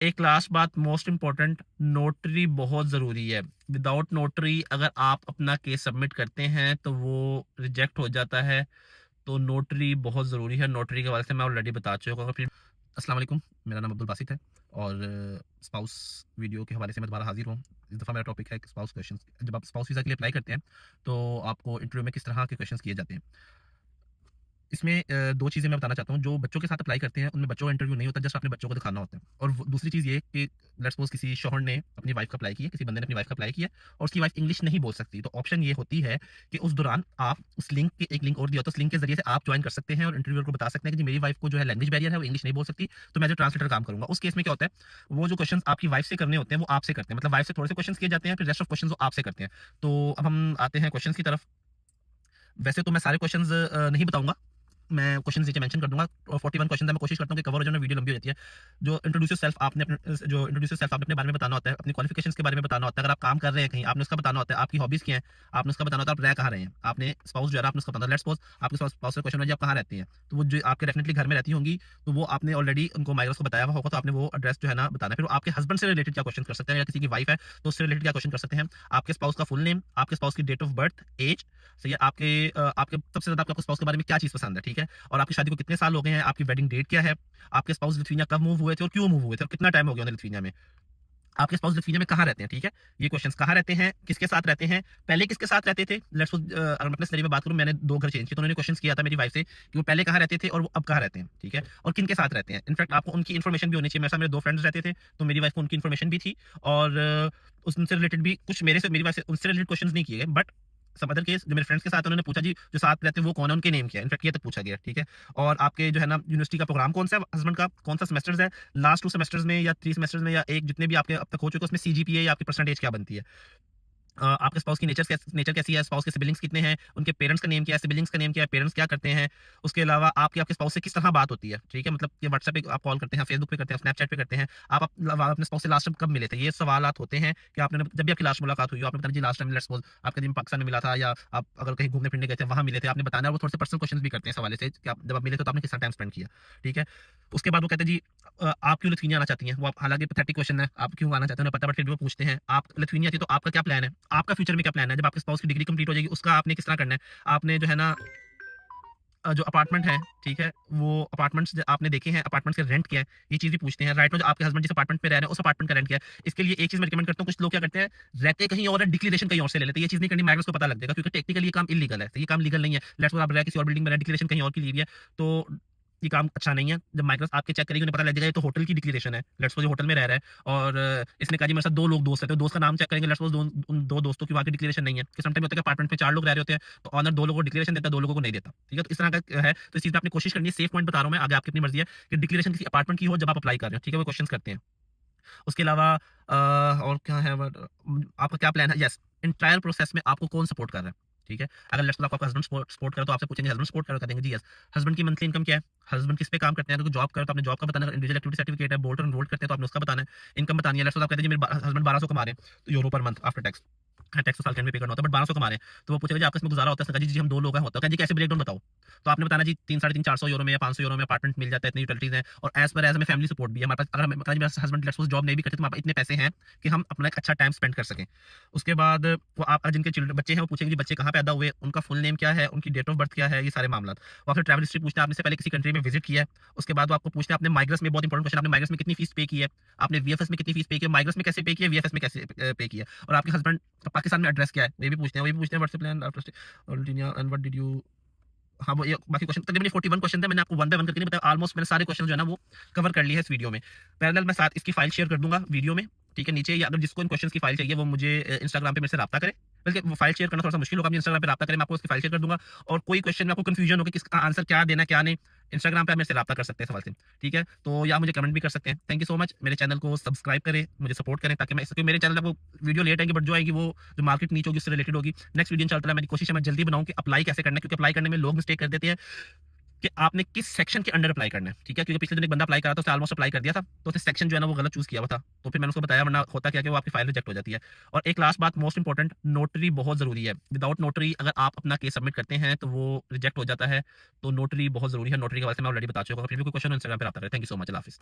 एक लास्ट बात most important, notary बहुत ज़रूरी है। विदाउट नोटरी अगर आप अपना केस सबमिट करते हैं तो वो रिजेक्ट हो जाता है। तो नोटरी बहुत ज़रूरी है। नोटरी के हवाले से मैं ऑलरेडी बता चुका हूँ। फिर अस्सलाम वालेकुम, मेरा नाम अब्दुल बासित है और स्पाउस वीडियो के हवाले से मैं दोबारा हाजिर हूँ। इस दफ़ा मेरा टॉपिक है स्पाउस क्वेश्चंस। जब आप स्पाउस वीज़ा के लिए अप्लाई करते हैं तो आपको इंटरव्यू में किस तरह के क्वेश्चंस किए जाते हैं। इसमें 2 चीज़ें मैं बताना चाहता हूँ। जो बच्चों के साथ अप्लाई करते हैं, उनमें बच्चों का इंटरव्यू नहीं होता, जस्ट अपने बच्चों को दिखाना होता है। और वो दूसरी चीज़ ये कि लेट्स सपोज़ किसी शौहर ने अपनी वाइफ़ का अप्लाई किया, किसी बंदे ने अपनी वाइफ़ का अप्लाई किया और उसकी वाइफ़ इंग्लिश नहीं बोल सकती। तो ऑप्शन ये होती है कि उस दौरान आप उस लिंक के एक लिंक और दिया होता है, उस लिंक के ज़रिए से आप जॉइन कर सकते हैं और इंटरव्यूअर को बता सकते हैं कि जी मेरी वाइफ़ को जो है लैंग्वेज बैरियर है, वो इंग्लिश नहीं बोल सकती, तो मैं एज़ अ ट्रांसलेटर काम करूँगा। उस केस में क्या होता है, वो जो क्वेश्चन्स आपकी वाइफ़ से करने होते हैं, वो आपसे करते हैं। मतलब वाइफ़ से थोड़े से क्वेश्चन्स किए जाते हैं, फिर रेस्ट ऑफ क्वेश्चन्स वो आपसे करते हैं। तो अब हम आते हैं क्वेश्चन्स की तरफ। वैसे तो मैं सारे क्वेश्चंस नहीं बताऊँगा। मैं क्वेश्चंस नीचे मेंशन कर दूँगा और 41 क्वेश्चंस है, मैं कोशिश करता हूँ कि कवर हो जाए ना, वीडियो लंबी हो जाती है। जो इंट्रोड्यूस योरसेल्फ आपने अपने बारे में बताना होता है, अपनी क्वालिफिकेशंस के बारे में बताना होता है। अगर आप काम कर रहे हैं कहीं, आपने उसका बताना होता है, आपकी हॉबीज़ क्या हैं, आपने उसका बताना होता है, आप रह कहाँ रहे हैं। आपने स्पाउस जो है ना, आपने उसका बताना, लेट्स सपोज़ आपके स्पाउस से क्वेश्चन है जी आप कहाँ रहती हैं, तो वो जो आपके डेफिनिटली घर में रहती होंगी, तो वो आपने ऑलरेडी उनको माइग्रेस को बताया हुआ होगा, तो आपने वो एड्रेस जो है ना बताना है। फिर वो आपके हस्बैंड से रिलेटेड क्या क्वेश्चन कर सकते हैं, या किसी की वाइफ है, तो उससे रिलेटेड क्या क्वेश्चन कर सकते हैं। आपके स्पाउस का फुल नेम, आपके स्पाउस की डेट ऑफ बर्थ, एज, सही है, आपके सबसे ज़्यादा आपको स्पाउस के बारे में क्या चीज़ पसंद है, ठीक है? और आपकी शादी को कितने साल हो गए हैं, आपकी वेडिंग डेट क्या है, आपके स्पाउस लिथुआनिया कब मूव हुए थे और क्यों मूव हुए थे और कितना टाइम हो गया उन्हें लिथुआनिया में, आपके स्पाउस लिथुआनिया में कहाँ रहते हैं, ठीक है? ये क्वेश्चंस कहाँ रहते हैं, किसके साथ रहते हैं, पहले किसके साथ रहते थे। लेट्स सपोज़ अगर मैं अपने सिनेरियो में बात करूँ, मैंने 2 घर चेंज किए, तो उन्होंने क्वेश्चंस किया था मेरी वाइफ से कि वो पहले कहाँ रहते थे और वो अब कहाँ रहते हैं, ठीक है? और किनके साथ रहते हैं। इनफैक्ट आपको उनकी इन्फॉर्मेशन भी होनी चाहिए। मेरे साथ मेरे 2 फ्रेंड्स रहते थे, तो मेरी वाइफ को उनकी इन्फॉर्मेशन भी थी और उनसे रिलेटेड भी कुछ मेरी वाइफ से उनसे रिलेटेड क्वेश्चंस नहीं किए गए, बट सम अदर केस जो मेरे फ्रेंड्स के साथ उन्होंने पूछा जी जो साथ रहते हैं वो कौन है, उनके नेम क्या है, इनफैक्ट ये तक पूछा गया, ठीक है? और आपके जो है ना यूनिवर्सिटी का प्रोग्राम कौन-सा है हस्बैंड का, कौन-सा सेमेस्टर्स है, लास्ट 2 सेमेस्टर्स में या 3 सेमेस्टर्स में या 1 जितने भी आपके अब तक हो चुके हैं उसमें सीजीपीए या आपकी परसेंटेज क्या बनती है। आपके स्पाउस की नेचर कैसी है, स्पाउस के सिबलिंग्स कितने हैं, उनके पेरेंट्स का नेम क्या है, सिबलिंग्स का नेम क्या है, पेरेंट्स क्या करते हैं। उसके अलावा आपके स्पाउस से किस तरह बात होती है, ठीक है? मतलब कि व्हाट्सएप पे आप कॉल करते हैं, फेसबुक पे करते हैं, स्नैपचैट पे करते हैं। अपने स्पाउस से लास्ट टाइम कब मिले थे? ये सवालात होते हैं कि आपने जब भी आपकी लास्ट मुलाकात हुई हो, आपने बताया जी लास्ट टाइम लेट्स सपोज़ आपका जिम पाकिस्तान में मिला था या आप अगर कहीं घूमने-फिरने गए थे, वहाँ मिले थे, आपने बताना है। वो थोड़े से पर्सनल क्वेश्चन्स भी करते हैं इस हवाले से कि आप जब आप मिले थे तो आपने किस तरह टाइम स्पेंड किया, ठीक है? उसके बाद वो कहते हैं जी आप क्यों लिथुआनिया आना चाहती हैं? वो आप हालाँकि पैथेटिक क्वेश्चन है, आप क्यों आना चाहते हैं उन्हें पता है, बट फिर भी वो पूछते हैं। आप लिथुआनिया थी तो आपका क्या प्लान है? आपका फ्यूचर में क्या प्लान है? जब आपके स्पाउस की डिग्री कंप्लीट हो जाएगी, उसका आपने किस तरह करना है? आपने जो है ना जो अपार्टमेंट है, ठीक है? वो अपार्टमेंट्स ज आपने देखे हैं, अपार्टमेंट्स के रेंट क्या है? ये चीज़ भी पूछते हैं। राइट नाउ जो आपके हस्बैंड जिस अपार्टमेंट में रह रहे हैं, उस अपार्टमेंट का रेंट क्या है? इसके लिए एक चीज़ मैं रिकमेंड करता हूँ, कुछ लोग क्या करते हैं, रहते कहीं और है, डिक्लेरेशन कहीं और से ले लेते हैं। ये चीज़ नहीं करनी, माइग्रेंट्स को पता लग जाएगा क्योंकि टेक्निकली ये काम इल्लीगल है। तो ये काम लीगल नहीं है। लेट्स सपोज़ आप रह किसी और बिल्डिंग में रहे, डिक्लेरेशन कहीं और की ली हुई है, तो ये काम अच्छा नहीं है। जब माइग्रेंट्स आपके चेक करेंगे, उन्हें पता लग जाएगा ये तो होटल की डिक्लेरेशन है। लेट्स सपोज़ ये होटल में रह रहा है और इसने कहा जी मेरे साथ 2 लोग दोस्त रहते हैं, दोस्त का नाम चेक करेंगे, लेट्स सपोज़ उन 2 दोस्तों की वहाँ की डिक्लेरेशन नहीं है। कि समटाइम होता है कि अपार्टमेंट में 4 लोग रह रहे होते हैं, तो ओनर 2 लोगों को डिक्लेरेशन देता है, 2 लोगों को नहीं देता। ठीक है? तो इस तरह का है, तो इस चीज़ पे आपने कोशिश करनी है, सेफ पॉइंट बता रहा हूँ मैं, आगे आपकी अपनी मर्ज़ी है कि डिक्लेरेशन किसी अपार्टमेंट की हो जब आप अप्लाई कर रहे हो, ठीक है? वो क्वेश्चन्स करते हैं। उसके अलावा और क्या है आपका क्या प्लान है? यस, एंटायर प्रोसेस में आपको कौन सपोर्ट कर रहा है, ठीक है? अगर लेट्स सपोज़ आपका हस्बैंड सपोर्ट करे तो आपसे पूछेंगे हस्बैंड सपोर्ट कर रहा है? कहेंगे जी यस। हस्बैंड की मंथली इनकम क्या है? हस्बैंड किस पे काम करते हैं? अगर जॉब करे तो आपने जॉब का बताना है, अगर इंडिविजुअल एक्टिविटी सर्टिफिकेट है, बोल्ट और एनरोल्ड करते हैं तो आपने उसका बताना है। इनकम बतानी है, लेट्स सपोज़ आप कहते हैं जी मेरे हस्बैंड 1200 कमा रहे हैं, तो euro per month after tax. हाँ, टैक्स तो साल के एंड में पे करना होता है, बट 1200 कमा रहे हैं। तो वो पूछेगा जी आपका इसमें गुज़ारा होता है? उसने कहा जी, जी हम 2 लोग हैं होता है। कहा जी कैसे ब्रेकडाउन बताओ? तो आपने बताना जी 3 साढ़े 3 400 यूरो में या 500 यूरो में अपार्टमेंट मिल जाता है, इतनी यूटिलिटीज़ हैं और एज़ हमें फैमिली सपोर्ट भी है। हमारे पास अगर हमें कहा जी मेरा हस्बैंड लेट्स सपोज़ जॉब नहीं भी करते तो हमारे पास इतने पैसे हैं कि हम अपना एक अच्छा टाइम स्पेंड कर सकें। उसके बाद वो आप जिनके चिल्ड्रन बच्चे हैं वो पूछेंगे जी बच्चे कहाँ पैदा हुए, उनका फुल नेम क्या है, उनकी डेट ऑफ बर्थ क्या है, ये सारे मामलात। वो आपसे ट्रैवल हिस्ट्री पूछते हैं, आपने इससे पहले किसी कंट्री में विज़िट किया है। उसके बाद वो आपको पूछते हैं आपने माइग्रेस में बहुत इंपॉर्टेंट क्वेश्चन, आपने माइग्रेस में कितनी फीस पे की है, आपने वीएफएस में कितनी फीस पे की है, माइग्रेस में कैसे पे की है, वीएफएस में कैसे पे की है और आपके हस्बैंड का पाकिस्तान में एड्रेस क्या है, ये भी पूछते हैं। वो ये भी पूछते हैं what's the plan after stay all India and what did you. हाँ, वो ये बाकी क्वेश्चन तकरीबन ये 41 क्वेश्चन थे, मैंने आपको वन बाय वन करके नहीं बताया, ऑलमोस्ट मैंने सारे क्वेश्चन जो है ना वो कवर कर लिए हैं इस वीडियो में। पैरेलल मैं साथ इसकी फाइल शेयर कर दूँगा वीडियो में, ठीक है? नीचे या अगर जिसको इन क्वेश्चन्स की फाइल चाहिए वो मुझे इंस्टाग्राम पे मेरे से राब्ता करे। बल्कि वो फाइल शेयर करना थोड़ा-सा मुश्किल होगा, आप इंस्टाग्राम पे राब्ता करें, मैं आपको उसकी फाइल शेयर कर दूँगा और कोई क्वेश्चन में आपको कन्फ्यूजन हो कि किसका आंसर क्या देना है, क्या नहीं, इंस्टाग्राम पे आप मेरे से राब्ता कर सकते हैं सवाल से, ठीक है? तो या आप मुझे कमेंट भी कर सकते हैं। Thank you so much. मेरे चैनल को सब्सक्राइब करें, मुझे सपोर्ट करें ताकि मैं क्योंकि मेरे चैनल पे आपको वीडियो लेट आएँगी, बट जो आएगी वो जो मार्केट नीच होगी उससे रिलेटेड होगी। नेक्स्ट वीडियो इंशाअल्लाह मेरी कोशिश है मैं जल्दी बनाऊँ कि अप्लाई कैसे करना है, क्योंकि अप्लाई करने में लोग मिस्टेक कर देते हैं कि आपने किस सेक्शन के अंडर अप्लाई करना है, ठीक है? क्योंकि पिछले दिन एक बंदा अप्लाई करा था, उसने ऑलमोस्ट अप्लाई कर दिया था, तो उसने सेक्शन जो है ना वो गलत चूज़ किया हुआ था। तो फिर मैंने उसको बताया, वरना होता क्या है कि वो आपकी फाइल रिजेक्ट हो जाती है। और एक लास्ट बात मोस्ट इंपोर्टेंट, नोटरी बहुत ज़रूरी है। विदाउट नोटरी अगर आप अपना केस सबमिट करते हैं तो वो रिजेक्ट हो जाता है। तो नोटरी बहुत ज़रूरी है। नोटरी के हवाले से मैं ऑलरेडी बता चुका हूँ। फिर भी कोई क्वेश्चन हो इंस्टाग्राम पे रब्ता करें। Thank you so much. अल्लाह हाफ़िज़।